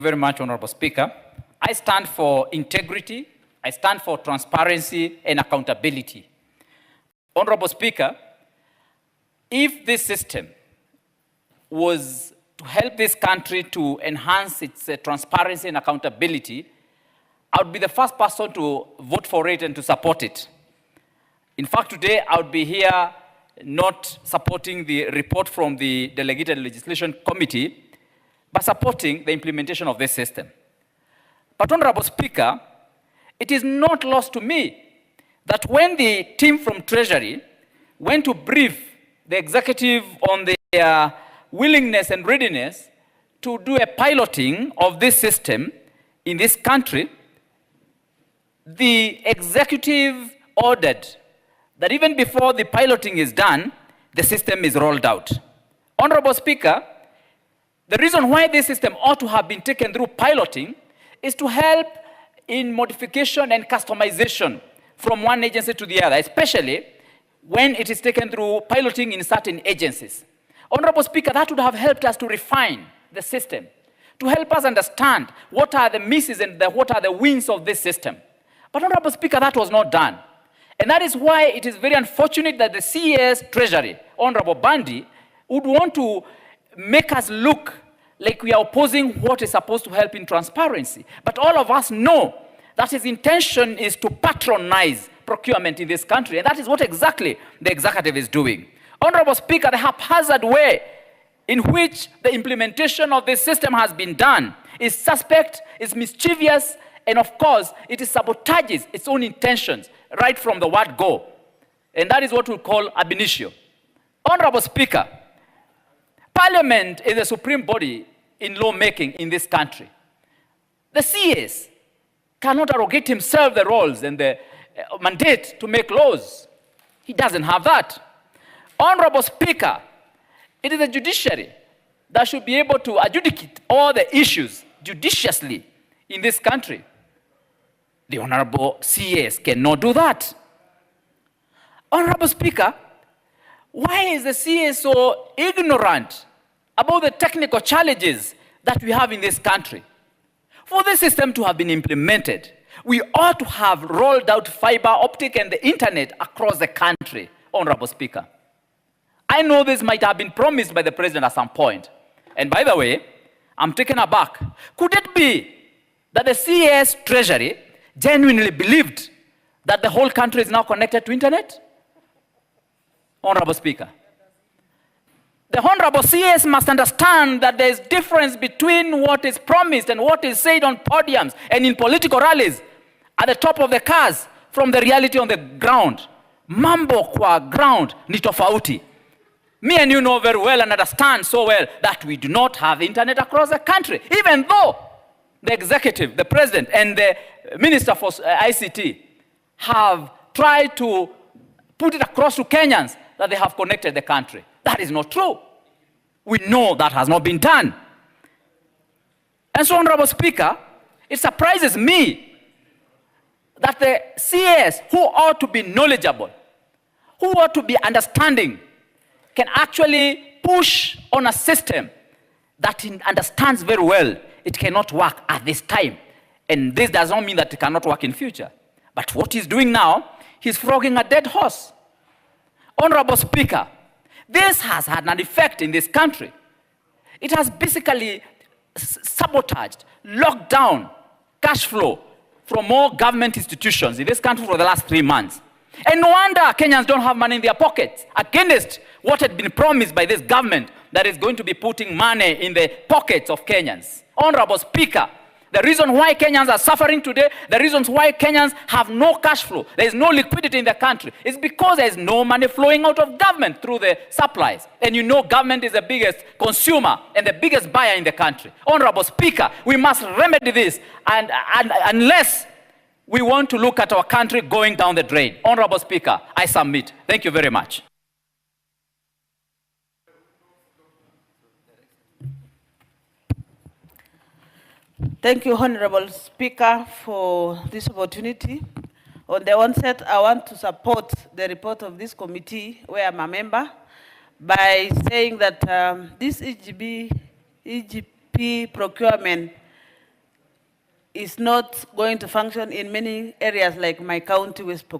Very much, Honorable Speaker. I stand for integrity, I stand for transparency and accountability. Honorable Speaker, if this system was to help this country to enhance its transparency and accountability, I would be the first person to vote for it and to support it. In fact, today I would be here not supporting the report from the Delegated Legislation Committee, but supporting the implementation of this system. But Honorable Speaker, it is not lost to me that when the team from Treasury went to brief the executive on their willingness and readiness to do a piloting of this system in this country, the executive ordered that even before the piloting is done, the system is rolled out. Honorable Speaker, the reason why this system ought to have been taken through piloting is to help in modification and customization from one agency to the other, especially when it is taken through piloting in certain agencies. Honorable Speaker, that would have helped us to refine the system, to help us understand what are the misses and what are the wins of this system. But Honorable Speaker, that was not done. And that is why it is very unfortunate that the CAS Treasury, Honorable Mbadi, would want to make us look like we are opposing what is supposed to help in transparency. But all of us know that his intention is to patronize procurement in this country, and that is what exactly the executive is doing. Honorable Speaker, the haphazard way in which the implementation of this system has been done is suspect, is mischievous, and of course, it sabotages its own intentions right from the word go. And that is what we call ab initio. Honorable Speaker, Parliament is the supreme body in lawmaking in this country. The CS cannot arrogate himself the roles and the mandate to make laws. He doesn't have that. Honorable Speaker, it is the judiciary that should be able to adjudicate all the issues judiciously in this country. The Honorable CS cannot do that. Honorable Speaker, why is the CS so ignorant about the technical challenges that we have in this country? For this system to have been implemented, we ought to have rolled out fiber optic and the internet across the country, Honorable Speaker. I know this might have been promised by the President at some point. And by the way, I'm taken aback. Could it be that the CS Treasury genuinely believed that the whole country is now connected to internet? Honorable Speaker, the Honorable CS must understand that there is difference between what is promised and what is said on podiums and in political rallies at the top of the cars from the reality on the ground. Mambo kwa ground ni tofauti. Me and you know very well and understand so well that we do not have internet across the country, even though the executive, the president, and the minister for ICT have tried to put it across to Kenyans that they have connected the country. That is not true. We know that has not been done. And so, Honorable Speaker, it surprises me that the CS, who ought to be knowledgeable, who ought to be understanding, can actually push on a system that understands very well it cannot work at this time. And this does not mean that it cannot work in future. But what he's doing now, he's flogging a dead horse. Honorable Speaker, this has had an effect in this country. It has basically sabotaged, locked down cash flow from all government institutions in this country for the last 3 months. And no wonder Kenyans don't have money in their pockets against what had been promised by this government that is going to be putting money in the pockets of Kenyans. Honorable Speaker, the reason why Kenyans are suffering today, the reasons why Kenyans have no cash flow, there is no liquidity in the country, is because there is no money flowing out of government through the supplies. And you know government is the biggest consumer and the biggest buyer in the country. Honorable Speaker, we must remedy this and unless we want to look at our country going down the drain. Honorable Speaker, I submit. Thank you very much. Thank you, Honorable Speaker, for this opportunity. On the onset, I want to support the report of this committee, where I'm a member, by saying that this EGP procurement is not going to function in many areas like my county, West Pokot.